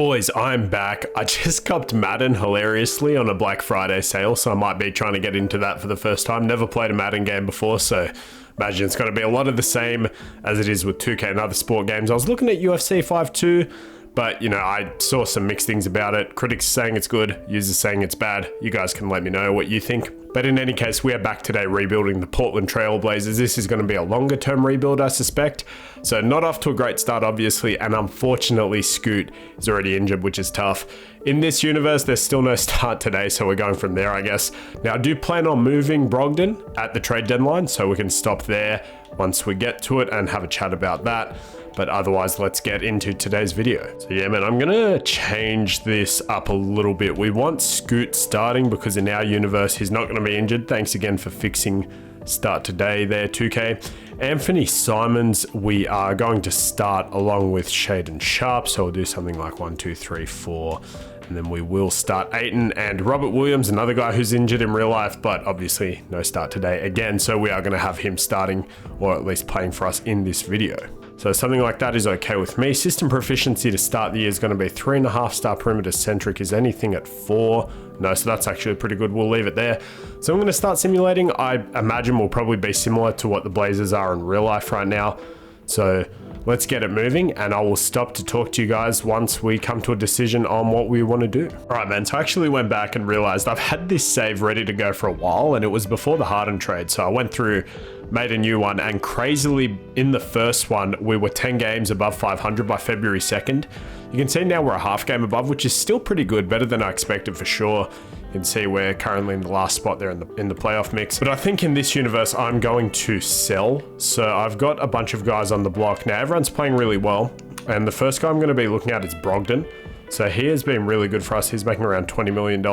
Boys, I'm back. I just copped Madden hilariously on a Black Friday sale, so I might be trying to get into that for the first time. Never played a Madden game before, so imagine it's going to be a lot of the same as it is with 2K and other sport games. I was looking at UFC 5 but, you know, I saw some mixed things about it. Critics saying it's good, users saying it's bad. You guys can let me know what you think. But in any case, we are back today rebuilding the Portland Trailblazers. This is going to be a longer term rebuild, I suspect. So not off to a great start, obviously, and unfortunately Scoot is already injured, which is tough. In this universe, there's still no start today, so we're going from there, I guess. Now, I do plan on moving Brogdon at the trade deadline, so we can stop there once we get to it and have a chat about that. But otherwise, let's get into today's video. So yeah, man, I'm gonna change this up a little bit. We want Scoot starting because in our universe, he's not gonna be injured. Thanks again for fixing start today there, 2K. Anthony Simons, we are going to start along with Shaden Sharp. So we'll do something like 1, 2, 3, 4. And then we will start Ayton and Robert Williams, another guy who's injured in real life, but obviously no start today again. So we are gonna have him starting, or at least playing for us in this video. So something like that is okay with me. System proficiency to start the year is going to be 3.5 star perimeter centric. Is anything at 4? No, so that's actually pretty good. We'll leave it there. So I'm going to start simulating. I imagine will probably be similar to what the Blazers are in real life right now. So let's get it moving, and I will stop to talk to you guys once we come to a decision on what we want to do. All right, man, so I actually went back and realized I've had this save ready to go for a while, and it was before the Harden trade. So I went through, made a new one, and crazily in the first one, we were 10 games above 500 by February 2nd. You can see now we're a half game above, which is still pretty good, better than I expected for sure. You can see we're currently in the last spot there in the playoff mix. But I think in this universe, I'm going to sell. So I've got a bunch of guys on the block. Now, everyone's playing really well. And the first guy I'm going to be looking at is Brogdon. So he has been really good for us. He's making around $20 million.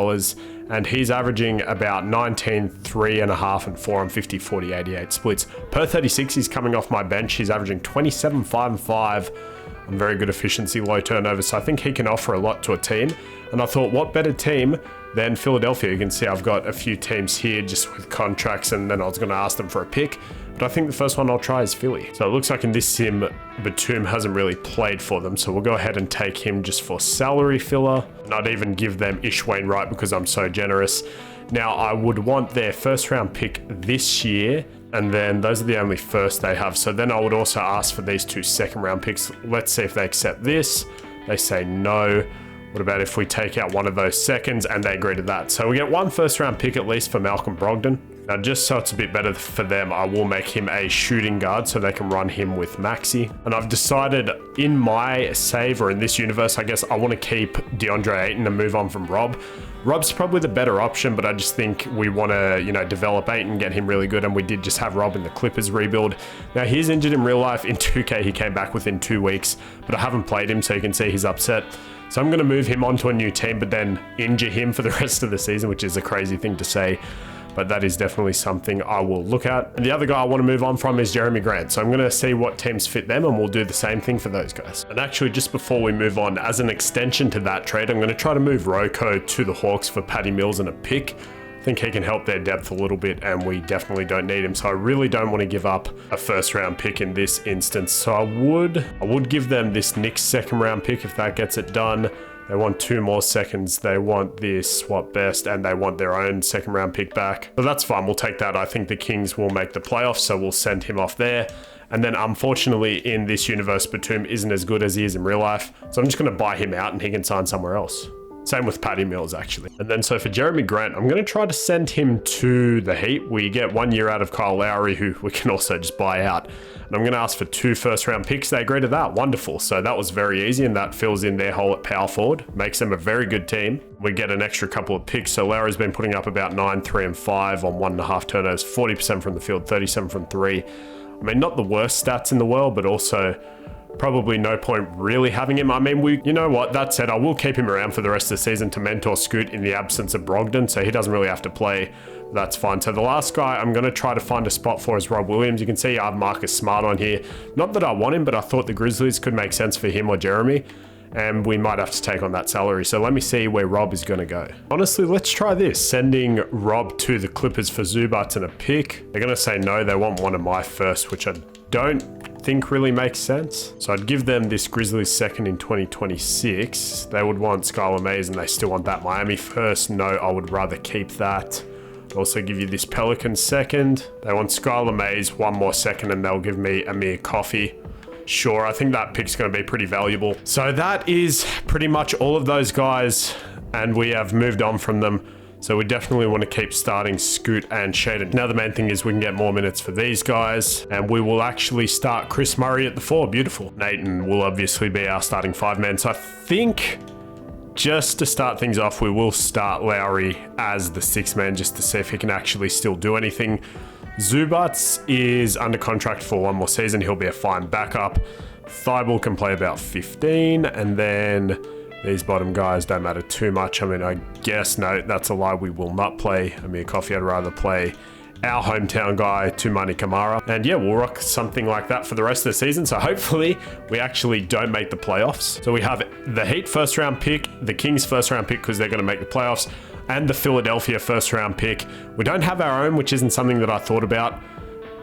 And he's averaging about 19, 3.5, and 4 on 50, 40, 88 splits. Per 36, he's coming off my bench. He's averaging 27, 5, and 5 on very good efficiency, low turnover. So I think he can offer a lot to a team. And I thought, what better team than Philadelphia? You can see I've got a few teams here just with contracts, and then I was going to ask them for a pick. But I think the first one I'll try is Philly. So it looks like in this sim, Batum hasn't really played for them. So we'll go ahead and take him just for salary filler. Not even give them Ish Wainwright because I'm so generous. Now, I would want their first round pick this year, and then those are the only first they have. So then I would also ask for these 2 second round picks. Let's see if they accept this. They say no. What about if we take out one of those seconds and they agree to that? So we get 1 first round pick at least for Malcolm Brogdon. Now, just so it's a bit better for them, I will make him a shooting guard so they can run him with Maxi. And I've decided in my save, or in this universe, I guess, I want to keep DeAndre Ayton and move on from Rob. Rob's probably the better option, but I just think we want to, you know, develop Ayton, get him really good. And we did just have Rob in the Clippers rebuild. Now, he's injured in real life. In 2K, he came back within 2 weeks, but I haven't played him, so you can see he's upset. So I'm going to move him onto a new team, but then injure him for the rest of the season, which is a crazy thing to say. But that is definitely something I will look at. And the other guy I want to move on from is Jeremy Grant. So I'm going to see what teams fit them, and we'll do the same thing for those guys. And actually, just before we move on, as an extension to that trade, I'm going to try to move Rocco to the Hawks for Patty Mills and a pick. I think he can help their depth a little bit, and we definitely don't need him. So I really don't want to give up a first round pick in this instance. So I would give them this Knicks second round pick if that gets it done. They want 2 more seconds. They want this swap best, and they want their own second round pick back. But that's fine. We'll take that. I think the Kings will make the playoffs, so we'll send him off there. And then unfortunately in this universe, Batum isn't as good as he is in real life. So I'm just going to buy him out and he can sign somewhere else. Same with Patty Mills, actually. And then so for Jeremy Grant, I'm going to try to send him to the Heat. We get 1 year out of Kyle Lowry, who we can also just buy out. And I'm going to ask for 2 first round picks. They agree to that. Wonderful. So that was very easy, and that fills in their hole at power forward. Makes them a very good team. We get an extra couple of picks. So Lowry's been putting up about 9, 3, and 5 on 1.5 turnovers, 40% from the field, 37 from 3. I mean, not the worst stats in the world, but also probably no point really having him. I mean, you know what, that said, I will keep him around for the rest of the season to mentor Scoot in the absence of Brogdon, so he doesn't really have to play. That's fine. So the last guy I'm going to try to find a spot for is Rob Williams. You can see I have Marcus Smart on here. Not that I want him, but I thought the Grizzlies could make sense for him or Jeremy, and we might have to take on that salary. So let me see where Rob is going to go. Honestly, let's try this. Sending Rob to the Clippers for Zubats and a pick. They're going to say no. They want one of my first, which I don't think really makes sense. So I'd give them this Grizzlies second in 2026. They would want Skylar Mays and they still want that Miami first. No, I would rather keep that. Also give you this Pelicans second. They want Skylar Mays, one more second, and they'll give me Amir Coffey. Sure, I think that pick's going to be pretty valuable. So that is pretty much all of those guys, and we have moved on from them. So we definitely want to keep starting Scoot and Shaden. Now the main thing is we can get more minutes for these guys, and we will actually start Chris Murray at the 4. Beautiful. Nathan will obviously be our starting 5-man. So I think just to start things off, we will start Lowry as the 6-man just to see if he can actually still do anything. Zubats is under contract for 1 more season. He'll be a fine backup. Thibault can play about 15, and then these bottom guys don't matter too much. I mean, I guess, no, that's a lie. We will not play Amir Coffey. I'd rather play our hometown guy, Tumani Kamara. And yeah, we'll rock something like that for the rest of the season. So hopefully we actually don't make the playoffs. So we have the Heat first round pick, the Kings first round pick because they're going to make the playoffs, and the Philadelphia first round pick. We don't have our own, which isn't something that I thought about,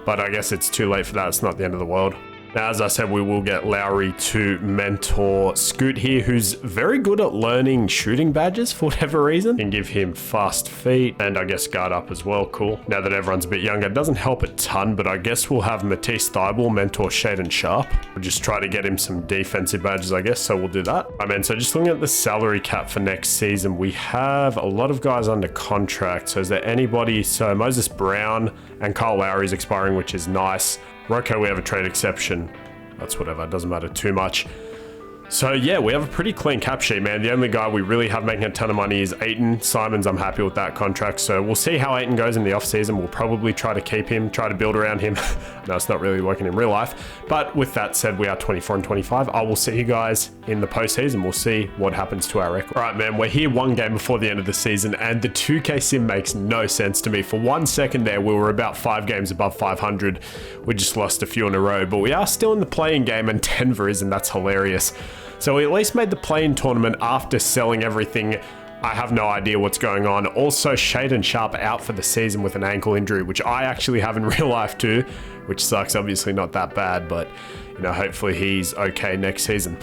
but I guess it's too late for that. It's not the end of the world. Now, as I said, we will get Lowry to mentor Scoot here, who's very good at learning shooting badges for whatever reason. Can give him fast feet and I guess guard up as well. Cool. Now that everyone's a bit younger, it doesn't help a ton, but I guess we'll have Matisse Thybulle mentor Shaden Sharp. We'll just try to get him some defensive badges, I guess, so we'll do that. I mean, so just looking at the salary cap for next season, we have a lot of guys under contract. So is there anybody? So Moses Brown and Kyle Lowry is expiring, which is nice. Rocco, we have a trade exception. That's whatever, it doesn't matter too much. So yeah, we have a pretty clean cap sheet, man. The only guy we really have making a ton of money is Ayton. Simons, I'm happy with that contract. So we'll see how Ayton goes in the offseason. We'll probably try to keep him, try to build around him. No, it's not really working in real life. But with that said, we are 24 and 25. I will see you guys in the postseason. We'll see what happens to our record. All right, man, we're here 1 game before the end of the season, and the 2K sim makes no sense to me. For 1 second there, we were about 5 games above 500. We just lost a few in a row, but we are still in the playing game, and Denver is, and that's hilarious. So we at least made the play-in tournament after selling everything. I have no idea what's going on. Also, Shaden Sharp out for the season with an ankle injury, which I actually have in real life too, which sucks. Obviously not that bad, but you know, hopefully he's okay next season.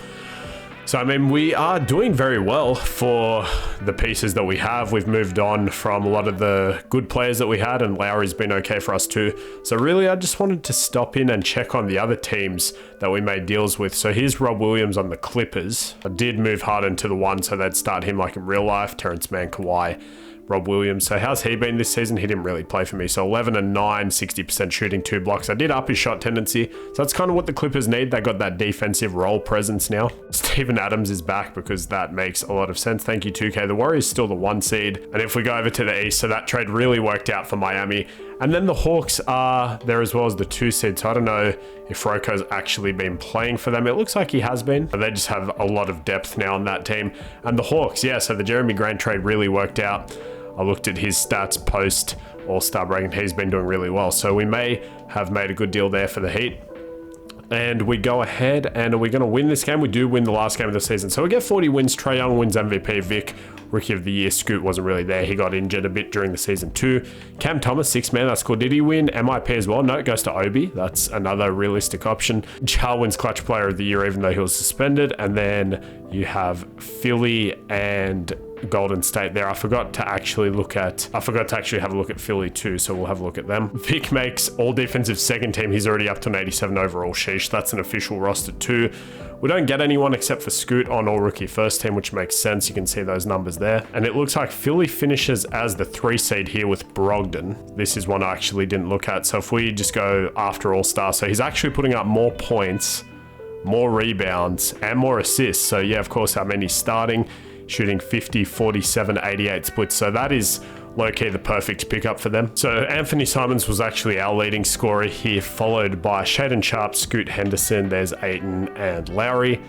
So, I mean, we are doing very well for the pieces that we have. We've moved on from a lot of the good players that we had, and Lowry's been okay for us too. So really, I just wanted to stop in and check on the other teams that we made deals with. So here's Rob Williams on the Clippers. I did move Harden to the 1, so they'd start him like in real life. Terrence Mann, Kawhi, Rob Williams. So how's he been this season? He didn't really play for me. So 11 and 9, 60% shooting, 2 blocks. I did up his shot tendency. So that's kind of what the Clippers need. They got that defensive role presence now. Steven Adams is back because that makes a lot of sense. Thank you, 2K. The Warriors still the 1 seed. And if we go over to the East, so that trade really worked out for Miami. And then the Hawks are there as well as the 2 seed. So I don't know if Rocco's actually been playing for them. It looks like he has been. But they just have a lot of depth now on that team. And the Hawks, yeah, so the Jeremy Grant trade really worked out. I looked at his stats post All-Star break and he's been doing really well. So we may have made a good deal there for the Heat. And we go ahead and are we going to win this game? We do win the last game of the season. So we get 40 wins. Trae Young wins MVP. Vic, Rookie of the Year. Scoot wasn't really there. He got injured a bit during the season too. Cam Thomas, 6-man. That's cool. Did he win MIP as well? No, it goes to Obi. That's another realistic option. Ja wins Clutch Player of the Year even though he was suspended. And then you have Philly and Golden State there. I forgot to actually have a look at Philly too, so we'll have a look at them. Vic makes all defensive second team. He's already up to an 87 overall. Sheesh, that's an official roster too. We don't get anyone except for Scoot on all rookie first team, which makes sense. You can see those numbers there. And it looks like Philly finishes as the 3 seed here with Brogdon. This is one I actually didn't look at. So if we just go after All-Star, so he's actually putting up more points, more rebounds, and more assists. So yeah, of course, how many starting? Shooting 50, 47, 88 splits. So that is low-key the perfect pickup for them. So Anthony Simons was actually our leading scorer here, followed by Shaden Sharp, Scoot Henderson, there's Ayton and Lowry.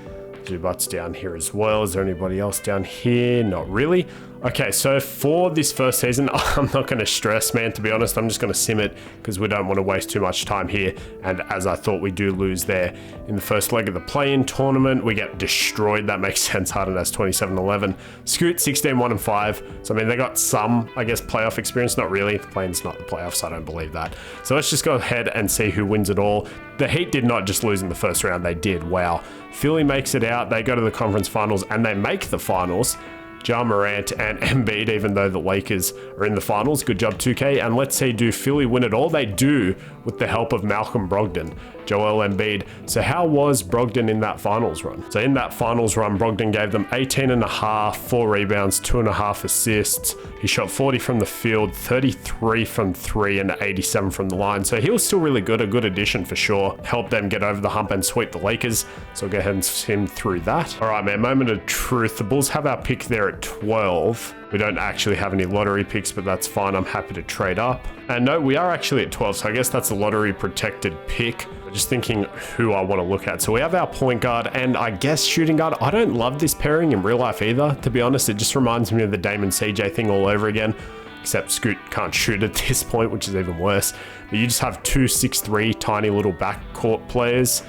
Zubats down here as well. Is there anybody else down here? Not really. Okay, so for this first season, I'm not going to stress, man, to be honest. I'm just going to sim it because we don't want to waste too much time here. And as I thought, we do lose there in the first leg of the play-in tournament. We get destroyed. That makes sense. Harden has 27-11. Scoot 16-1-5. So, I mean, they got some, I guess, playoff experience. Not really. The play-in's not the playoffs. I don't believe that. So let's just go ahead and see who wins it all. The Heat did not just lose in the first round. They did. Wow. Philly makes it out. They go to the conference finals and they make the finals. Ja Morant and Embiid, even though the Lakers are in the finals. Good job, 2K. And let's see, do Philly win it all? They do, with the help of Malcolm Brogdon, Joel Embiid. So how was Brogdon in that finals run? So in that finals run, Brogdon gave them 18.5, 4 rebounds, 2.5 assists. He shot 40 from the field, 33 from 3, and 87 from the line. So he was still really good, a good addition for sure. Helped them get over the hump and sweep the Lakers. So I'll go ahead and sim through that. All right, man, moment of truth. The Bulls have our pick there at 12. We don't actually have any lottery picks, but that's fine. I'm happy to trade up. And no, we are actually at 12, so I guess that's a lottery protected pick. Just thinking who I want to look at. So we have our point guard and I guess shooting guard. I don't love this pairing in real life either, to be honest. It just reminds me of the Damon CJ thing all over again, except Scoot can't shoot at this point, which is even worse. But you just have 2 6'3" tiny little backcourt players.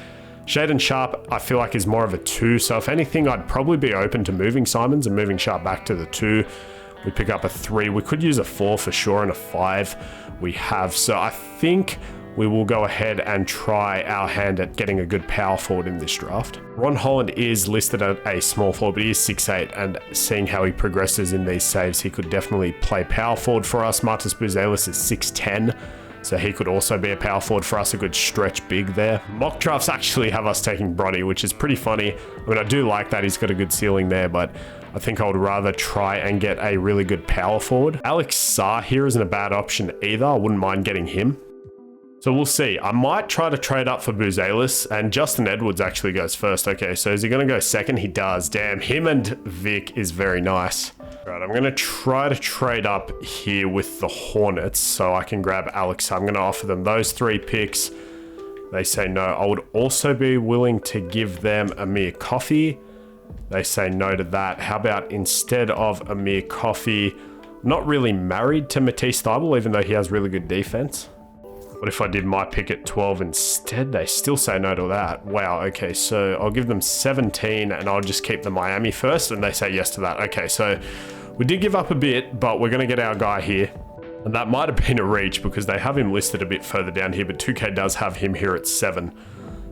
Shaedon Sharpe, I feel like, is more of a 2. So if anything, I'd probably be open to moving Simons and moving Sharpe back to the 2. We pick up a 3. We could use a 4 for sure and a 5 we have. So I think we will go ahead and try our hand at getting a good power forward in this draft. Ron Holland is listed at a small forward, but he is 6'8", and seeing how he progresses in these saves, he could definitely play power forward for us. Martus Buzelis is 6'10", so he could also be a power forward for us, a good stretch big there. Mock drafts actually have us taking Bronny, which is pretty funny. I mean, I do like that. He's got a good ceiling there, but I think I would rather try and get a really good power forward. Alex Sarr here isn't a bad option either. I wouldn't mind getting him. So we'll see. I might try to trade up for Buzelis, and Justin Edwards actually goes first. Okay, so is he going to go second? He does. Damn, him and Vic is very nice. All right, I'm going to try to trade up here with the Hornets so I can grab Alex. I'm going to offer them those 3 picks. They say no. I would also be willing to give them Amir Coffey. They say no to that. How about instead of Amir Coffey, not really married to Matisse Thybulle, even though he has really good defense. What if I did my pick at 12 instead? They still say no to that. Wow, okay, so I'll give them 17 and I'll just keep the Miami first, and they say yes to that. Okay, so we did give up a bit, but we're going to get our guy here. And that might have been a reach because they have him listed a bit further down here, but 2K does have him here at 7.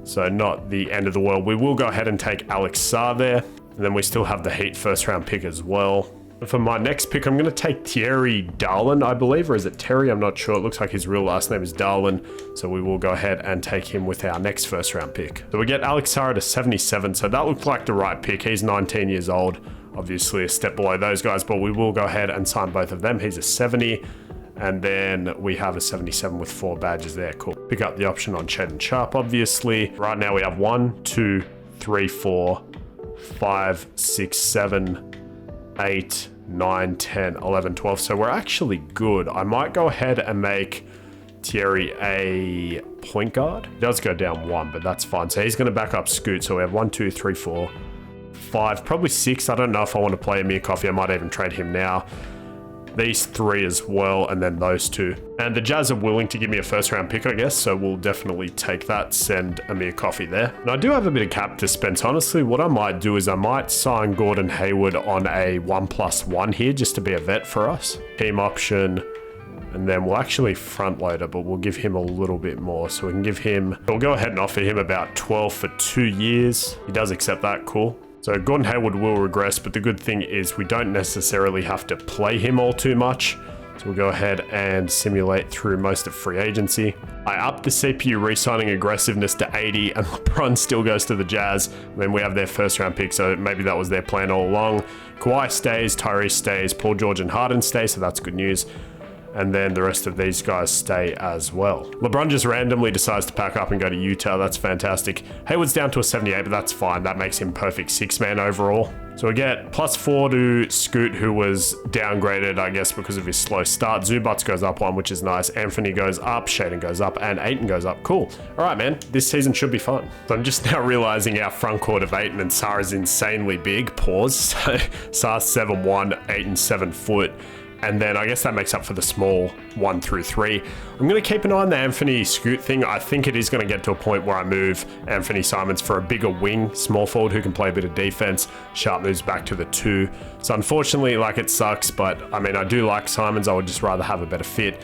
So not the end of the world. We will go ahead and take Alex Sarr there. And then we still have the Heat first round pick as well. For my next pick, I'm going to take Thierry Darlin, I believe, or is it Terry? I'm not sure. It looks like his real last name is Darlin, so we will go ahead and take him with our next first round pick. So we get Alex Sarr to 77, so that looked like the right pick. He's 19 years old, obviously a step below those guys, but we will go ahead and sign both of them. He's a 70, and then we have a 77 with 4 badges there. Cool. Pick up the option on Shaedon Sharpe, obviously. Right now we have 1, 2, 3, 4, 5, 6, 7, 8, 9, 10, 11, 12. So we're actually good. I might go ahead and make Thierry a point guard. He does go down 1, but that's fine. So he's going to back up Scoot. So we have 1, 2, 3, 4, 5, probably 6. I don't know if I want to play Amir Coffey. I might even trade him now. These 3 as well, and then those 2. And the Jazz are willing to give me a first round pick, I guess, so we'll definitely take that, send Amir Coffey there. And I do have a bit of cap to spend. Honestly, what I might do is I might sign Gordon Hayward on a 1+1 here, just to be a vet for us. Team option, and then we'll actually front loader, but we'll give him a little bit more. So we can give him, we'll go ahead and offer him about 12 for 2 years. He does accept that, cool. So Gordon Hayward will regress, but the good thing is we don't necessarily have to play him all too much. So we'll go ahead and simulate through most of free agency. I upped the CPU re-signing aggressiveness to 80, and LeBron still goes to the Jazz. I mean, we have their first round pick, so maybe that was their plan all along. Kawhi stays, Tyrese stays, Paul George and Harden stay, so that's good news. And then the rest of these guys stay as well. LeBron just randomly decides to pack up and go to Utah. That's fantastic. Hayward's down to a 78, but that's fine. That makes him perfect 6-man overall. So So we get +4 to Scoot, who was downgraded, I guess, because of his slow start. Zubats goes up 1, which is nice. Anthony goes up, Shaden goes up, and Aiton goes up. Cool. All right, man. This season should be fun. So I'm just now realizing our front court of Aiton and Sar is insanely big. Pause. So Sar's 7'1", Aiton 7 foot. And then I guess that makes up for the small 1 through 3. I'm going to keep an eye on the Anthony Scoot thing. I think it is going to get to a point where I move Anthony Simons for a bigger wing, small forward who can play a bit of defense. Sharp moves back to the 2. So unfortunately, like, it sucks, but I mean, I do like Simons. I would just rather have a better fit.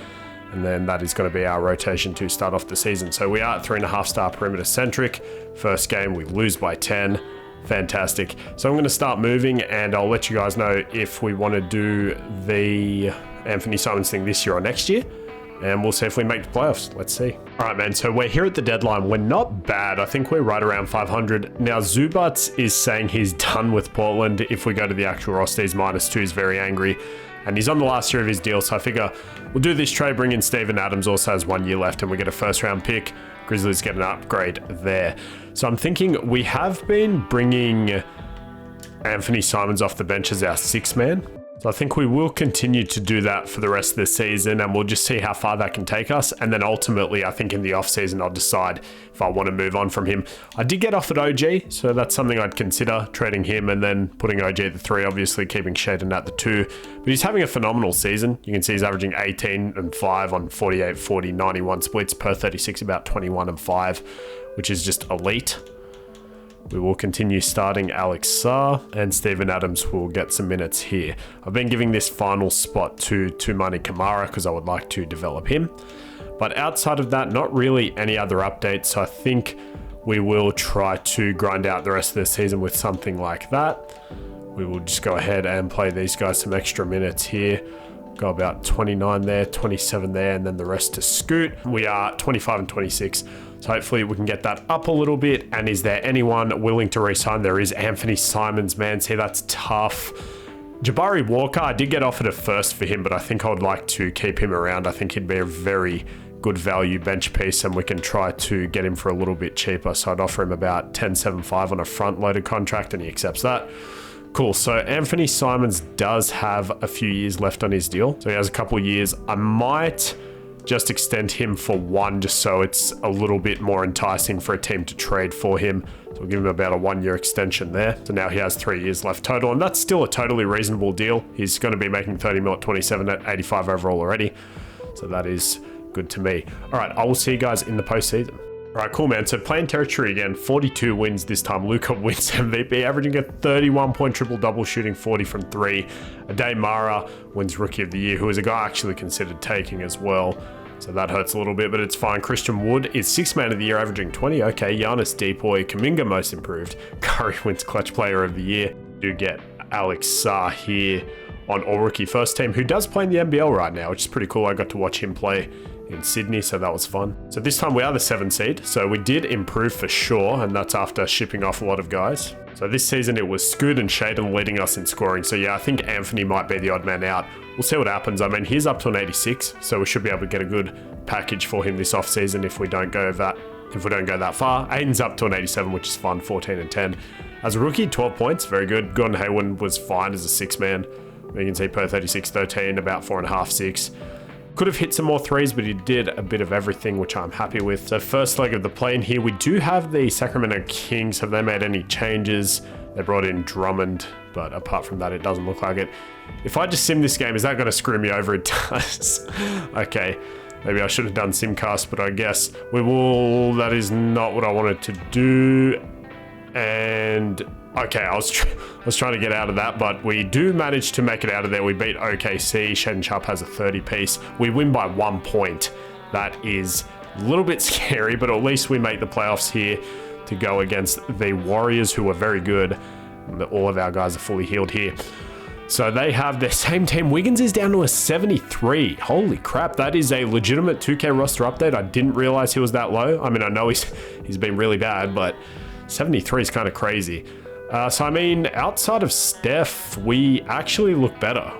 And then that is going to be our rotation to start off the season. So we are at 3.5 star perimeter centric. First game, we lose by 10. Fantastic. So I'm going to start moving, and I'll let you guys know if we want to do the Anthony Simons thing this year or next year, and we'll see if we make the playoffs. Let's see. All right, man. So we're here at the deadline. We're not bad. I think we're right around 500. Now, Zubats is saying he's done with Portland. If we go to the actual roster, he's -2. He's very angry, and he's on the last year of his deal. So I figure we'll do this trade, bring in Steven Adams, also has 1 year left, and we get a first-round pick. Grizzlies get an upgrade there. So I'm thinking we have been bringing Anthony Simons off the bench as our 6-man. So I think we will continue to do that for the rest of the season, and we'll just see how far that can take us. And then ultimately, I think in the offseason, I'll decide if I want to move on from him. I did get offered OG, so that's something I'd consider, trading him and then putting OG at the 3, obviously keeping Shaden at the 2. But he's having a phenomenal season. You can see he's averaging 18 and 5 on 48, 40, 91 splits per 36, about 21 and 5, which is just elite. We will continue starting Alex Sarr, and Steven Adams will get some minutes here. I've been giving this final spot to Tumani Kamara because I would like to develop him. But outside of that, not really any other updates. So I think we will try to grind out the rest of the season with something like that. We will just go ahead and play these guys some extra minutes here. Go about 29 there, 27 there, and then the rest to Scoot. We are 25 and 26. So hopefully we can get that up a little bit. And is there anyone willing to re-sign? There is Anthony Simons, man. See, that's tough. Jabari Walker, I did get offered a first for him, but I think I would like to keep him around. I think he'd be a very good value bench piece, and we can try to get him for a little bit cheaper. So I'd offer him about 10.75 on a front-loaded contract, and he accepts that. Cool. So Anthony Simons does have a few years left on his deal. So he has a couple of years. I might just extend him for 1, just so it's a little bit more enticing for a team to trade for him. So we'll give him about a 1-year extension there. So now he has 3 years left total, and that's still a totally reasonable deal. He's going to be making 30 mil at 27 at 85 overall already. So that is good to me. All right, I will see you guys in the postseason. All right, cool, man. So playing territory again, 42 wins this time. Luka wins MVP, averaging a 31-point triple-double, shooting 40 from 3. Ade Mara wins Rookie of the Year, who is a guy actually considered taking as well. So that hurts a little bit, but it's fine. Christian Wood is 6th man of the year, averaging 20. Okay, Giannis Depoy, Kuminga most improved. Curry wins Clutch Player of the Year. Do get Alex Sarr here on All-Rookie First Team, who does play in the NBL right now, which is pretty cool. I got to watch him play in Sydney, so that was fun. So this time we are the 7 seed, so we did improve for sure, and that's after shipping off a lot of guys. So this season it was Scoot and Shaden leading us in scoring, so yeah, I think Anthony might be the odd man out. We'll see what happens. I mean, he's up to an 86, so we should be able to get a good package for him this offseason if we don't go that far. Aiden's up to an 87, which is fun, 14 and 10. As a rookie, 12 points, very good. Gordon Hayward was fine as a 6-man. You can see per 36, 13, about 4.5, 6. Could have hit some more threes, but he did a bit of everything, which I'm happy with. So first leg of the play in here, we do have the Sacramento Kings. Have they made any changes? They brought in Drummond, but apart from that, it doesn't look like it. If I just sim this game, is that going to screw me over? It does. Okay, maybe I should have done Simcast, but I guess we will. That is not what I wanted to do. And okay, I was trying to get out of that, but we do manage to make it out of there. We beat OKC. Shaden Sharp has a 30 piece. We win by 1 point. That is a little bit scary, but at least we make the playoffs here to go against the Warriors, who are very good. All of our guys are fully healed here. So they have their same team. Wiggins is down to a 73. Holy crap, that is a legitimate 2K roster update. I didn't realize he was that low. I mean, I know he's been really bad, but 73 is kind of crazy. So, I mean, outside of Steph, we actually look better,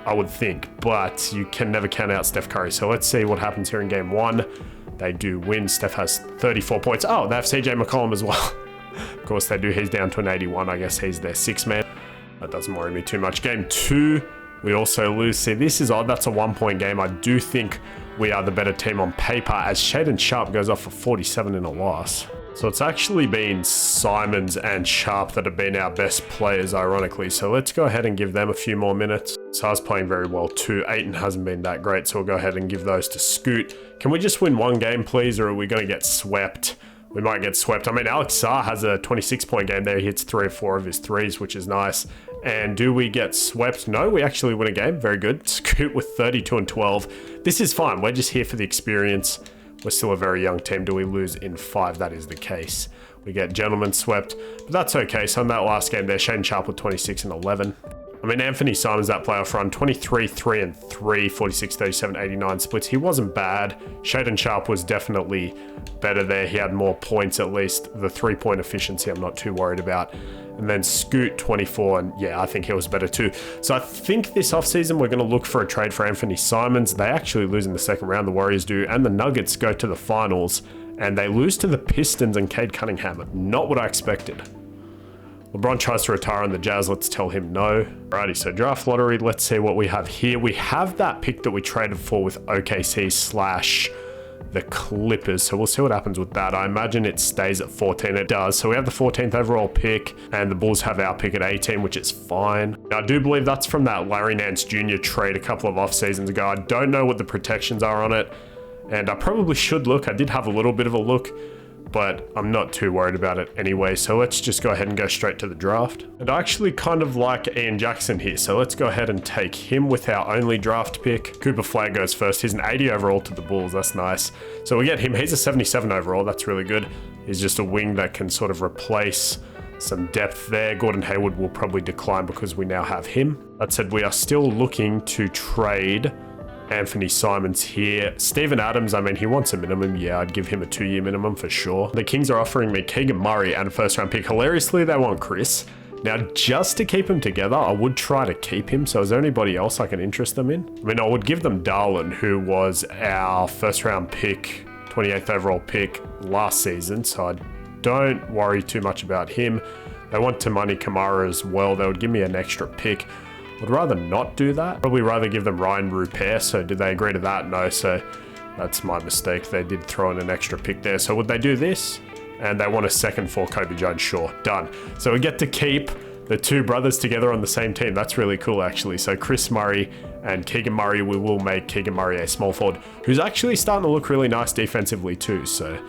I would think. But you can never count out Steph Curry. So let's see what happens here in game 1. They do win. Steph has 34 points. Oh, they have CJ McCollum as well. Of course they do. He's down to an 81. I guess he's their 6-man. That doesn't worry me too much. Game 2, we also lose. See, this is odd. That's a 1-point game. I do think we are the better team on paper, as Shaden Sharp goes off for 47 in a loss. So it's actually been Simons and Sharp that have been our best players, ironically. So let's go ahead and give them a few more minutes. Sar's playing very well too. Aiton hasn't been that great, so we'll go ahead and give those to Scoot. Can we just win one game, please, or are we going to get swept? We might get swept. I mean, Alex Sarr has a 26-point game there. He hits 3 or 4 of his threes, which is nice. And do we get swept? No, we actually win a game. Very good. Scoot with 32 and 12. This is fine. We're just here for the experience. We're still a very young team. Do we lose in 5? That is the case. We get gentlemen swept, but that's okay. So in that last game there, Shaden Sharp with 26 and 11. I mean, Anthony Simons, that playoff run, 23, 3 and 3, 46, 37, 89 splits. He wasn't bad. Shaden Sharp was definitely better there. He had more points at least. The 3-point efficiency, I'm not too worried about. And then Scoot, 24, and yeah, I think he was better too. So I think this offseason we're going to look for a trade for Anthony Simons. They actually lose in the second round, the Warriors do, and the Nuggets go to the finals, and they lose to the Pistons and Cade Cunningham. Not what I expected. LeBron tries to retire on the Jazz. Let's tell him no. Alrighty, so draft lottery. Let's see what we have here. We have that pick that we traded for with OKC / the Clippers. So we'll see what happens with that. I imagine it stays at 14. It does. So we have the 14th overall pick, and the Bulls have our pick at 18, which is fine. Now, I do believe that's from that Larry Nance Jr. trade a couple of off seasons ago. I don't know what the protections are on it, and I probably should look. I did have a little bit of a look, but I'm not too worried about it anyway. So let's just go ahead and go straight to the draft. And I actually kind of like Ian Jackson here. So let's go ahead and take him with our only draft pick. Cooper Flagg goes first. He's an 80 overall to the Bulls. That's nice. So we get him. He's a 77 overall. That's really good. He's just a wing that can sort of replace some depth there. Gordon Hayward will probably decline because we now have him. That said, we are still looking to trade Anthony Simons here. Steven Adams, I mean, he wants a minimum. Yeah, I'd give him a 2-year minimum for sure. The Kings are offering me Keegan Murray and a first-round pick. Hilariously, they want Chris. Now, just to keep him together, I would try to keep him. So is there anybody else I can interest them in? I mean, I would give them Darlin, who was our first-round pick, 28th overall pick last season. So I don't worry too much about him. They want Tamani Kamara as well. They would give me an extra pick. Would rather not do that. Probably rather give them Ryan Rupert. So did they agree to that? No. So that's my mistake. They did throw in an extra pick there. So would they do this? And they want a second for Kobe Jones. Sure. Done. So we get to keep the two brothers together on the same team. That's really cool, actually. So Chris Murray and Keegan Murray. We will make Keegan Murray a small forward who's actually starting to look really nice defensively too. So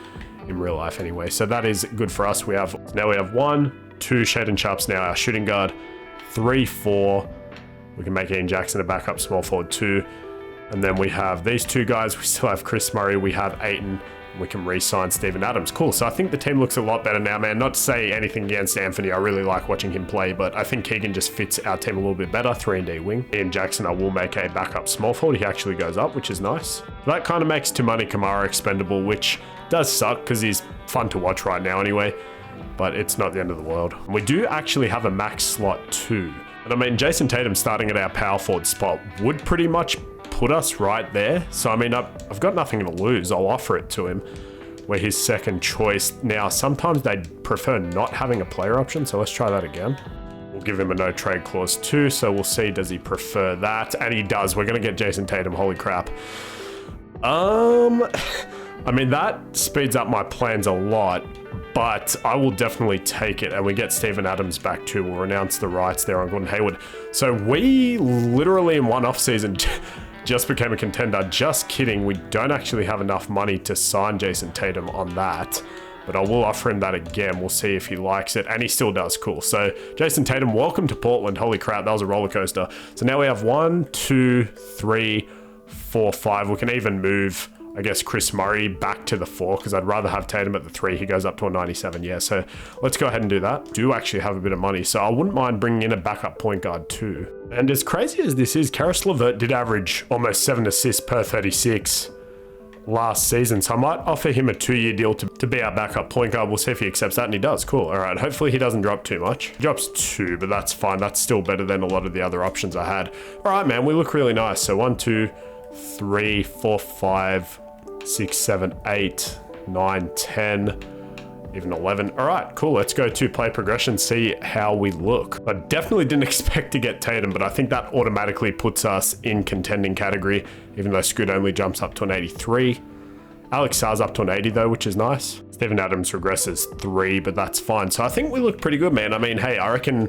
in real life anyway. So that is good for us. Now we have 1, 2 Shaden Sharps now, our shooting guard. 3, 4. We can make Ian Jackson a backup small forward too. And then we have these two guys. We still have Chris Murray. We have Aiton. We can re-sign Steven Adams. Cool. So I think the team looks a lot better now, man. Not to say anything against Anthony. I really like watching him play, but I think Keegan just fits our team a little bit better. 3-and-D wing. Ian Jackson, I will make a backup small forward. He actually goes up, which is nice. That kind of makes Tamani Kamara expendable, which does suck because he's fun to watch right now anyway, but it's not the end of the world. We do actually have a max slot too. And I mean, Jason Tatum starting at our power forward spot would pretty much put us right there. So I mean, I've got nothing to lose. I'll offer it to him. We're his second choice. Now, sometimes they'd prefer not having a player option, so let's try that again. We'll give him a no trade clause too, so we'll see, does he prefer that? And he does. We're going to get Jason Tatum. Holy crap. I mean, that speeds up my plans a lot, but I will definitely take it. And we get Steven Adams back too. We'll renounce the rights there on Gordon Hayward. So we literally in one offseason just became a contender. Just kidding. We don't actually have enough money to sign Jason Tatum on that, but I will offer him that again. We'll see if he likes it, and he still does. Cool. So Jason Tatum, welcome to Portland. Holy crap, that was a roller coaster. So now we have 1, 2, 3, 4, 5. We can even move, I guess, Chris Murray back to the 4 because I'd rather have Tatum at the 3. He goes up to a 97. Yeah, so let's go ahead and do that. Do actually have a bit of money, so I wouldn't mind bringing in a backup point guard too. And as crazy as this is, Karis LeVert did average almost 7 assists per 36 last season, so I might offer him a 2-year deal to be our backup point guard. We'll see if he accepts that, and he does. Cool. All right, hopefully he doesn't drop too much. He drops 2, but that's fine. That's still better than a lot of the other options I had. All right, man, we look really nice. So 1, 2, 3, 4, 5, 6, 7, 8, 9, 10, even 11. All right, cool. Let's go to play progression, see how we look. I definitely didn't expect to get Tatum, but I think that automatically puts us in contending category, even though Scoot only jumps up to an 83. Alex Sarr's up to an 80 though, which is nice. Steven Adams regresses 3, but that's fine. So I think we look pretty good, man. I mean, hey, I reckon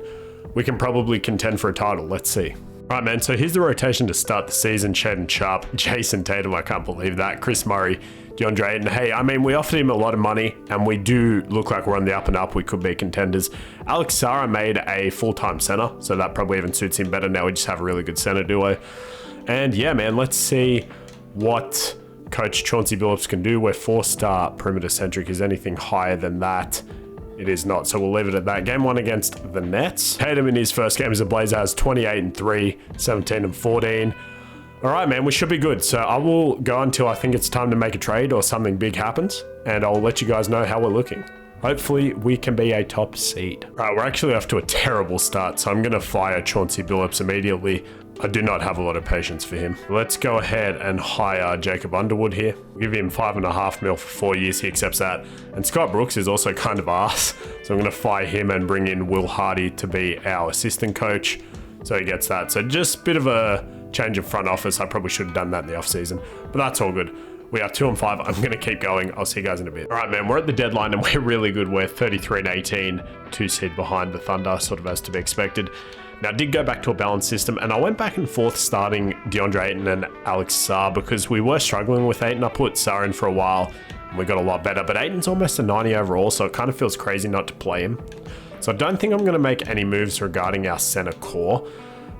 we can probably contend for a title. Let's see. All right, man, so here's the rotation to start the season. Shaedon Sharpe, Jason Tatum, I can't believe that. Chris Murray, DeAndre Ayton. Hey, I mean, we offered him a lot of money, and we do look like we're on the up and up. We could be contenders. Alex Sarr made a full-time center, so that probably even suits him better. Now we just have a really good center duo. And yeah, man, let's see what Coach Chauncey Billups can do. We're 4-star perimeter centric. Is anything higher than that? It is not, so we'll leave it at that. Game 1 against the Nets. Tatum in his first game as a Blazer has 28-3, 17-14. All right, man, we should be good. So I will go until I think it's time to make a trade or something big happens, and I'll let you guys know how we're looking. Hopefully we can be a top seed. All right, we're actually off to a terrible start, so I'm going to fire Chauncey Billups immediately. I do not have a lot of patience for him. Let's go ahead and hire Jacob Underwood here. We'll give him $5.5 million for 4 years. He accepts that. And Scott Brooks is also kind of ass. So I'm going to fire him and bring in Will Hardy to be our assistant coach. So he gets that. So just a bit of a change of front office. I probably should have done that in the offseason, but that's all good. We are 2-5. I'm going to keep going. I'll see you guys in a bit. All right, man, we're at the deadline and we're really good. We're 33-18, 2 seed behind the Thunder, sort of as to be expected. Now, I did go back to a balanced system, and I went back and forth starting DeAndre Ayton and Alex Sarr because we were struggling with Ayton. I put Sarr in for a while, and we got a lot better, but Ayton's almost a 90 overall, so it kind of feels crazy not to play him. So I don't think I'm going to make any moves regarding our center core,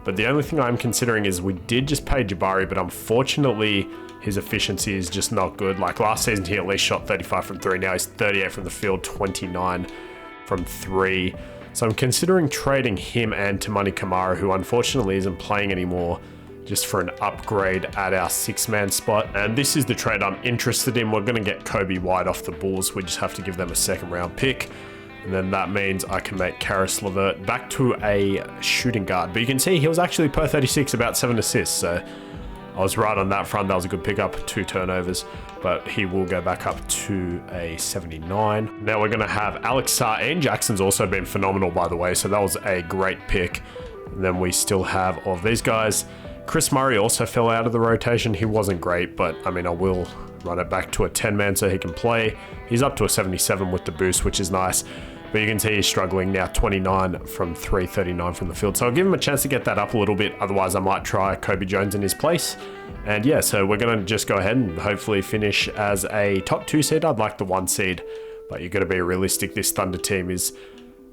but the only thing I'm considering is we did just pay Jabari, but unfortunately, his efficiency is just not good. Like last season, he at least shot 35 from 3. Now he's 38 from the field, 29 from 3. So I'm considering trading him and Tamani Kamara, who unfortunately isn't playing anymore, just for an upgrade at our 6-man spot. And this is the trade I'm interested in. We're going to get Kobe White off the Bulls. We just have to give them a 2nd-round pick. And then that means I can make Karis LeVert back to a shooting guard. But you can see he was actually per 36, about 7 assists. So I was right on that front. That was a good pickup, 2 turnovers, but he will go back up to a 79. Now we're going to have Alex Sarr, and Jackson's also been phenomenal, by the way, so that was a great pick. And then we still have all of these guys. Chris Murray also fell out of the rotation. He wasn't great, but I mean, I will run it back to a 10-man so he can play. He's up to a 77 with the boost, which is nice. But you can see he's struggling now, 29 from 3, 39 from the field. So I'll give him a chance to get that up a little bit. Otherwise, I might try Kobe Jones in his place. And yeah, so we're going to just go ahead and hopefully finish as a top 2 seed. I'd like the 1 seed, but you've got to be realistic. This Thunder team is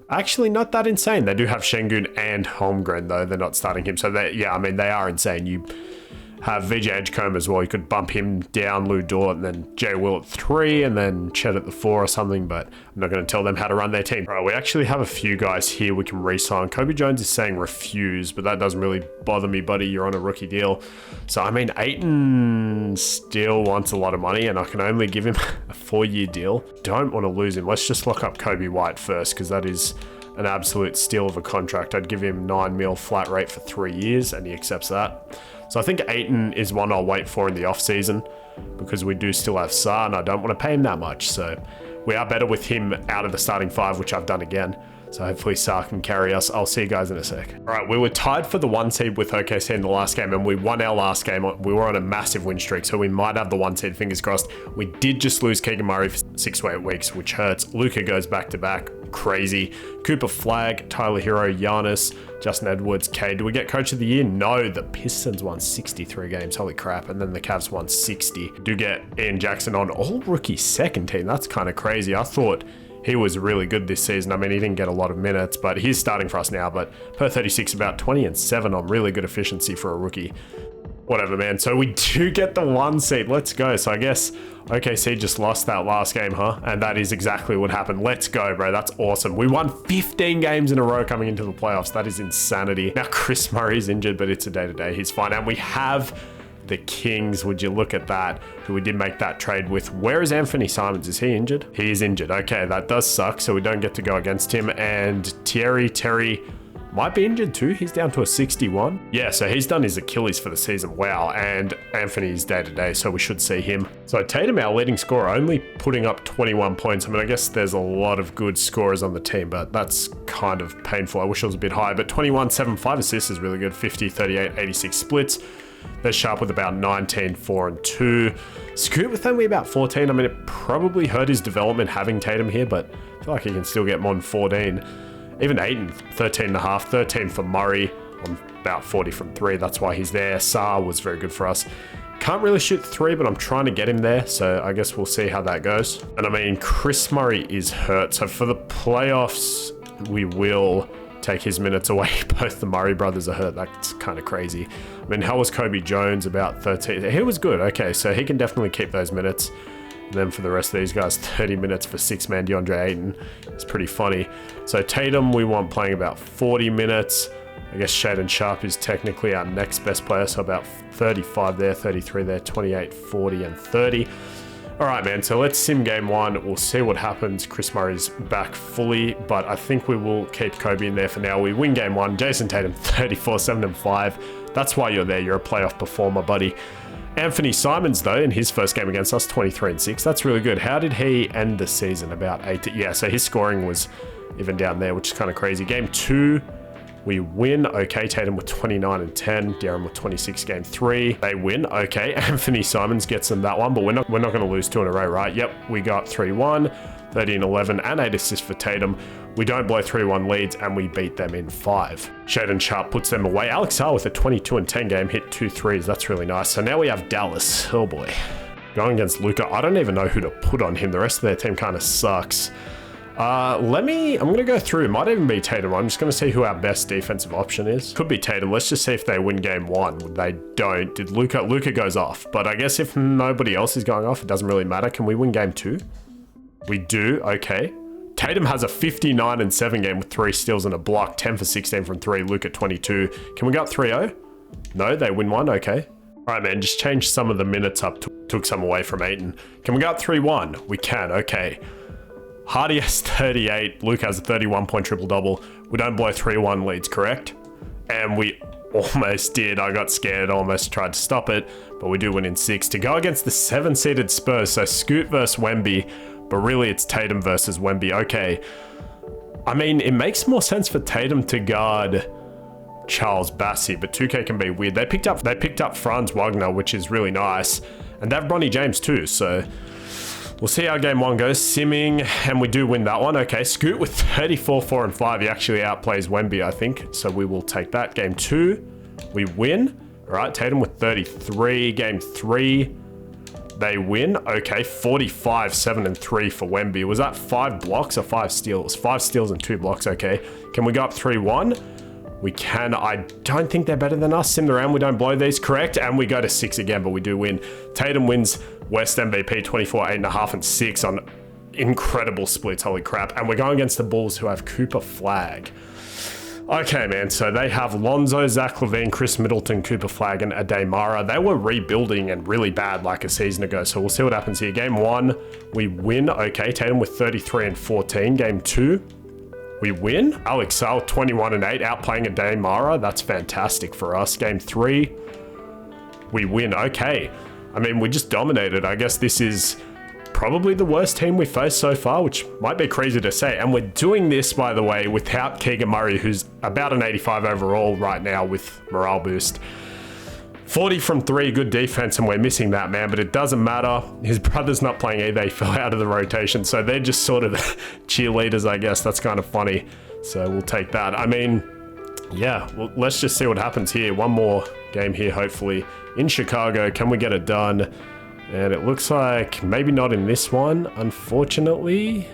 actually not that insane. They do have Şengün and Holmgren, though. They're not starting him. So, yeah, I mean, they are insane. You have VJ Edgecombe as well. You could bump him down, Lou Dort, and then Jay Will at 3, and then Chet at the 4 or something, but I'm not going to tell them how to run their team. All right, we actually have a few guys here we can re-sign. Kobe Jones is saying refuse, but that doesn't really bother me, buddy. You're on a rookie deal. So, I mean, Ayton still wants a lot of money, and I can only give him a 4-year deal. Don't want to lose him. Let's just lock up Kobe White first, because that is an absolute steal of a contract. I'd give him $9 million flat rate for 3 years, and he accepts that. So I think Ayton is one I'll wait for in the offseason because we do still have Sarr and I don't want to pay him that much. So we are better with him out of the starting 5, which I've done again. So hopefully Sarr can carry us. I'll see you guys in a sec. All right, we were tied for the 1 seed with OKC in the last game and we won our last game. We were on a massive win streak, so we might have the 1 seed, fingers crossed. We did just lose Keegan Murray for 6 to 8 weeks, which hurts. Luka goes back-to-back. Crazy. Cooper Flag, Tyler Hero, Giannis, Justin Edwards, K. Do we get Coach of the Year? No, the Pistons won 63 games. Holy crap. And then the Cavs won 60. Do get Ian Jackson on all-rookie 2nd team. That's kind of crazy. I thought he was really good this season. I mean, he didn't get a lot of minutes, but he's starting for us now. But per 36, about 20-7 on really good efficiency for a rookie. Whatever, man. So we do get the 1 seed. Let's go. So I guess OKC just lost that last game, huh? And that is exactly what happened. Let's go, bro. That's awesome. We won 15 games in a row coming into the playoffs. That is insanity. Now, Chris Murray's injured, but it's a day-to-day. He's fine. And we have the Kings. Would you look at that? Who we did make that trade with. Where is Anthony Simons? Is he injured? He is injured. Okay, that does suck. So we don't get to go against him. And Terry might be injured too. He's down to a 61. Yeah, so he's done his Achilles for the season. Wow, and Anthony's day-to-day, so we should see him. So Tatum, our leading scorer, only putting up 21 points. I mean, I guess there's a lot of good scorers on the team, but that's kind of painful. I wish it was a bit higher, but 21, 7, 5 assists is really good. 50, 38, 86 splits. They're Sharp with about 19, 4, and 2. Scoot with only about 14. I mean, it probably hurt his development having Tatum here, but I feel like he can still get more than 14. Even Ayton, 13.5, 13 for Murray on about 40 from 3. That's why he's there. Saar was very good for us. Can't really shoot 3, but I'm trying to get him there, so I guess we'll see how that goes. And I mean, Chris Murray is hurt, so for the playoffs, we will take his minutes away. Both the Murray brothers are hurt. That's kind of crazy. I mean, how was Kobe Jones? About 13. He was good. Okay, so he can definitely keep those minutes. And then for the rest of these guys, 30 minutes for 6-man DeAndre Ayton. It's pretty funny. So Tatum, we want playing about 40 minutes. I guess Shaedon Sharp is technically our next best player, so about 35 there, 33 there, 28, 40, and 30. All right, man, so let's sim game 1. We'll see what happens. Chris Murray's back fully, but I think we will keep Kobe in there for now. We win game 1. Jason Tatum, 34, 7, and 5. That's why you're there. You're a playoff performer, buddy. Anthony Simons, though, in his first game against us, 23 and 6. That's really good. How did he end the season? About 8. Yeah, so his scoring was even down there, which is kind of crazy. Game 2, we win. Okay, Tatum with 29 and 10. Darren with 26. Game 3, they win. Okay, Anthony Simons gets them that one, but we're not going to lose 2 in a row, right? Yep, we got 3-1, 13-11, and 8 assists for Tatum. We don't blow 3-1 leads, and we beat them in 5. Shaedon Sharp puts them away. Alex Saar with a 22 and 10 game, hit 2 threes. That's really nice. So now we have Dallas. Oh boy. Going against Luka. I don't even know who to put on him. The rest of their team kind of sucks. I'm going to go through. It might even be Tatum. I'm just going to see who our best defensive option is. Could be Tatum. Let's just see if they win game 1. They don't. Did Luka goes off. But I guess if nobody else is going off, it doesn't really matter. Can we win game 2? We do. Okay. Tatum has a 59 and 7 game with 3 steals and a block, 10 for 16 from 3. Luka 22. Can we go up 3-0? No, they win 1. Okay. All right, man, just change some of the minutes up. Took some away from Ayton. Can we go up 3-1? We can. Okay. Hardy has 38. Luke has a 31-point triple-double. We don't blow 3-1 leads, correct? And we almost did. I got scared, almost tried to stop it, but we do win in 6. To go against the 7-seeded Spurs, so Scoot versus Wemby, but really it's Tatum versus Wemby. Okay. I mean, it makes more sense for Tatum to guard Charles Bassey, but 2K can be weird. They picked up Franz Wagner, which is really nice, and they have Bronny James too, so we'll see how game 1 goes. Simming, and we do win that one. Okay, Scoot with 34, 4, and 5. He actually outplays Wemby, I think, so we will take that. Game 2, we win. All right, Tatum with 33. Game 3, they win. Okay, 45, 7, and 3 for Wemby. Was that 5 blocks or 5 steals? 5 steals and 2 blocks. Okay, can we go up 3-1? We can. I don't think they're better than us. Sim around, we don't blow these, correct? And we go to 6 again, but we do win. Tatum wins West MVP, 24, 8.5, and 6 on incredible splits. Holy crap. And we're going against the Bulls, who have Cooper Flag. Okay, man, so they have Lonzo, Zach LaVine, Chris Middleton, Cooper Flag, and Ademara. They were rebuilding and really bad like a season ago, so we'll see what happens here. Game 1, we win. Okay, Tatum with 33 and 14. Game 2, we win. Alex Saar, 21 and 8, outplaying Ademara. That's fantastic for us. Game 3, we win. Okay, I mean, we just dominated. I guess this is probably the worst team we faced so far, which might be crazy to say. And we're doing this, by the way, without Keegan Murray, who's about an 85 overall right now with morale boost. 40 from 3, good defense, and we're missing that, man, but it doesn't matter. His brother's not playing either. He fell out of the rotation, so they're just sort of cheerleaders, I guess. That's kind of funny, so we'll take that. I mean, yeah, well, let's just see what happens here. One more game here, hopefully, in Chicago. Can we get it done? And it looks like maybe not in this one, unfortunately.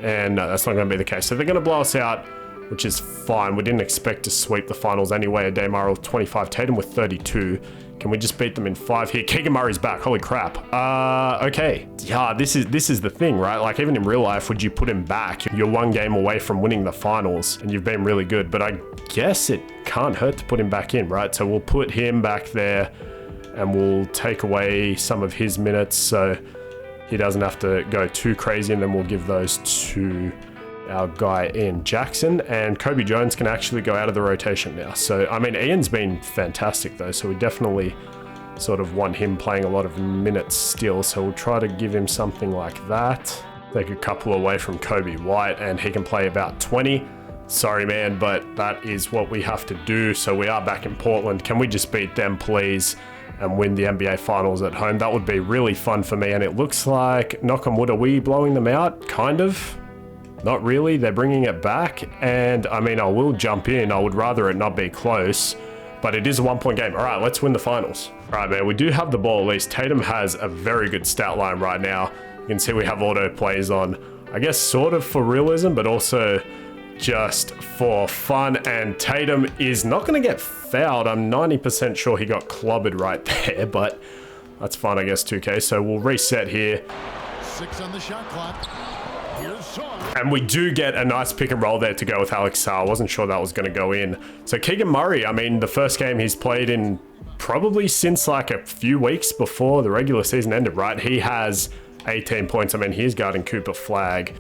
And no, that's not going to be the case. So they're going to blow us out, which is fine. We didn't expect to sweep the finals anyway. Ademara with 25, Tatum with 32. Can we just beat them in 5 here? Keegan Murray's back. Holy crap. Okay. Yeah, this is the thing, right? Like, even in real life, would you put him back? You're 1 game away from winning the finals, and you've been really good. But I guess it can't hurt to put him back in, right? So we'll put him back there, and we'll take away some of his minutes so he doesn't have to go too crazy, and then we'll give those to our guy Ian Jackson, and Kobe Jones can actually go out of the rotation now. So, I mean, Ian's been fantastic though, so we definitely sort of want him playing a lot of minutes still, so we'll try to give him something like that. Take a couple away from Kobe White, and he can play about 20. Sorry, man, but that is what we have to do. So we are back in Portland. Can we just beat them, please, and win the NBA Finals at home? That would be really fun for me, and it looks like, knock on wood, are we blowing them out? Kind of. Not really. They're bringing it back, and I mean, I will jump in. I would rather it not be close, but it is a 1-point game. All right, let's win the finals. All right, man, we do have the ball at least. Tatum has a very good stat line right now. You can see we have auto plays on, I guess, sort of for realism, but also just for fun. And Tatum is not going to get fouled. I'm 90% sure he got clobbered right there, but that's fine, I guess, 2K. So we'll reset here. 6 on the shot clock. And we do get a nice pick and roll there to go with Alex Sarr. I wasn't sure that was going to go in. So Keegan Murray, I mean, the first game he's played in probably since like a few weeks before the regular season ended, right? He has 18 points. I mean, he's guarding Cooper Flagg.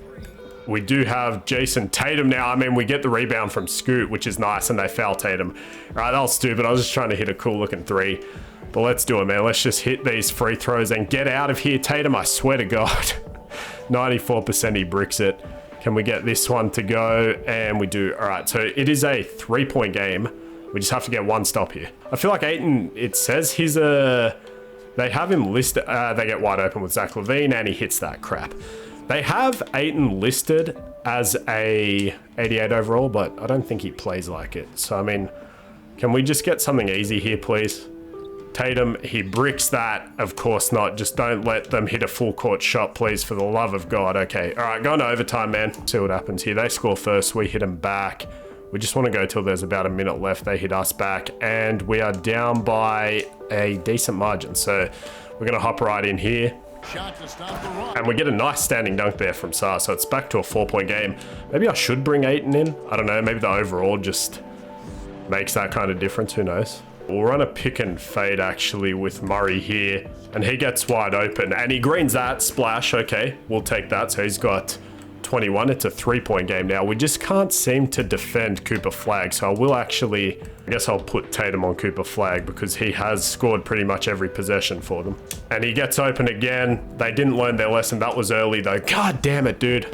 We do have Jason Tatum now. I mean, we get the rebound from Scoot, which is nice, and they foul Tatum. All right, that was stupid. I was just trying to hit a cool looking three. But let's do it, man. Let's just hit these free throws and get out of here, Tatum. I swear to God. 94% he bricks it. Can we get this one to go? And we do. All right, so it is a 3-point game. We just have to get one stop here. I feel like Ayton, it says he's a... They have him listed... they get wide open with Zach LaVine, and he hits that crap. They have Ayton listed as a 88 overall, but I don't think he plays like it. So, I mean, can we just get something easy here, please? Tatum, he bricks that. Of course not. Just don't let them hit a full court shot, please, for the love of God. Okay. All right, going to overtime, man. See what happens here. They score first. We hit them back. We just want to go till there's about a minute left. They hit us back, and we are down by a decent margin. So we're going to hop right in here. And we get a nice standing dunk there from Sarr. So it's back to a 4-point game. Maybe I should bring Ayton in. I don't know. Maybe the overall just makes that kind of difference. Who knows? We'll run a pick and fade actually with Murray here, and he gets wide open and he greens that splash. Okay, we'll take that. So he's got 21. It's a 3-point game now. We just can't seem to defend Cooper Flagg. So I will actually, I guess I'll put Tatum on Cooper Flagg because he has scored pretty much every possession for them. And he gets open again. They didn't learn their lesson. That was early though. God damn it, dude.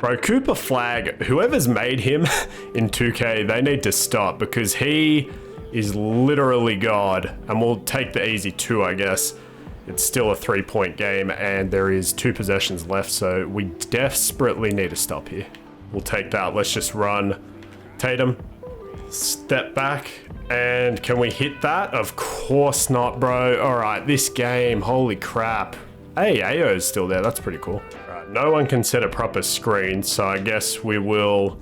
Bro, Cooper Flagg, whoever's made him in 2K, they need to stop because he is literally God. And we'll take the easy 2, I guess. It's still a 3-point game and there is 2 possessions left. So we desperately need to stop here. We'll take that. Let's just run. Tatum, step back. And can we hit that? Of course not, bro. All right, this game, holy crap. Hey, Ayo's still there. That's pretty cool. No one can set a proper screen, so I guess we will...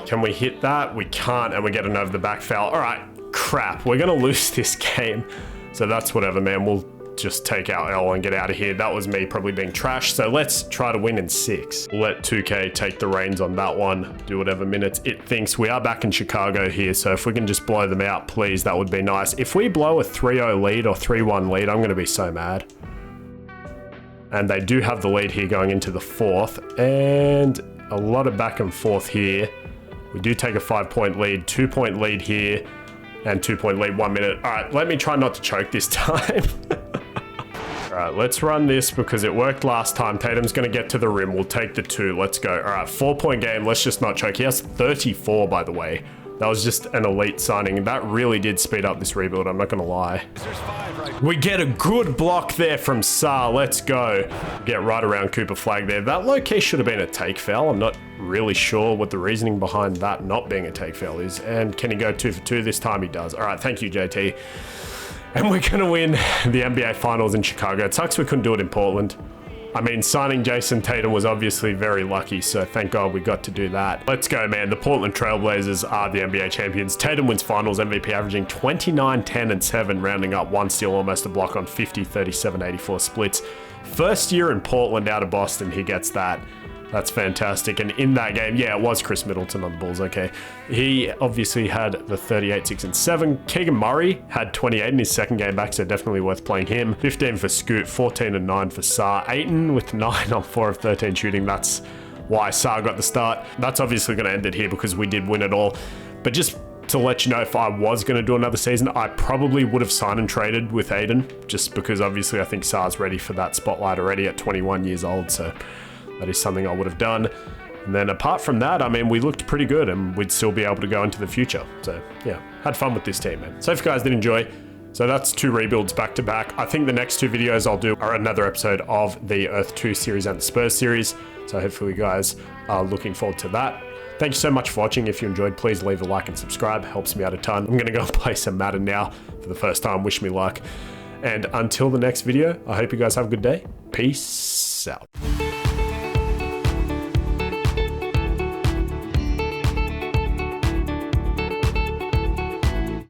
Can we hit that? We can't, and we get an over the back foul. All right, crap. We're going to lose this game. So that's whatever, man. We'll just take our L and get out of here. That was me probably being trashed, so let's try to win in 6. We'll let 2K take the reins on that one. Do whatever minutes it thinks. We are back in Chicago here, so if we can just blow them out, please, that would be nice. If we blow a 3-0 lead or 3-1 lead, I'm going to be so mad. And they do have the lead here going into the 4th. And a lot of back and forth here. We do take a 5-point lead, 2-point lead here, and 2-point lead, 1 minute. All right, let me try not to choke this time. All right, let's run this because it worked last time. Tatum's going to get to the rim. We'll take the 2. Let's go. All right, 4-point game. Let's just not choke. He has 34, by the way. That was just an elite signing. That really did speed up this rebuild, I'm not going to lie. We get a good block there from Sarr. Let's go. Get right around Cooper Flagg there. That low-key should have been a take foul. I'm not really sure what the reasoning behind that not being a take foul is. And can he go 2 for 2 this time? He does. All right, thank you, JT. And we're going to win the NBA Finals in Chicago. It sucks we couldn't do it in Portland. I mean, signing Jason Tatum was obviously very lucky, so thank God we got to do that. Let's go, man. The Portland Trailblazers are the NBA champions. Tatum wins Finals MVP, averaging 29, 10, and 7, rounding up 1 steal, almost a block on 50, 37, 84 splits. First year in Portland out of Boston, he gets that. That's fantastic. And in that game, yeah, it was Chris Middleton on the Bulls, okay. He obviously had the 38, 6, and 7. Keegan Murray had 28 in his second game back, so definitely worth playing him. 15 for Scoot, 14 and 9 for Saar. Ayton with 9 on 4 of 13 shooting. That's why Saar got the start. That's obviously going to end it here because we did win it all. But just to let you know, if I was going to do another season, I probably would have signed and traded with Ayton, just because obviously I think Saar's ready for that spotlight already at 21 years old, so that is something I would have done. And then apart from that, I mean, we looked pretty good and we'd still be able to go into the future. So yeah, had fun with this team, man. So if you guys did enjoy, so that's 2 rebuilds back to back. I think the next 2 videos I'll do are another episode of the Earth 2 series and the Spurs series. So hopefully you guys are looking forward to that. Thank you so much for watching. If you enjoyed, please leave a like and subscribe. Helps me out a ton. I'm going to go and play some Madden now for the first time. Wish me luck. And until the next video, I hope you guys have a good day. Peace out.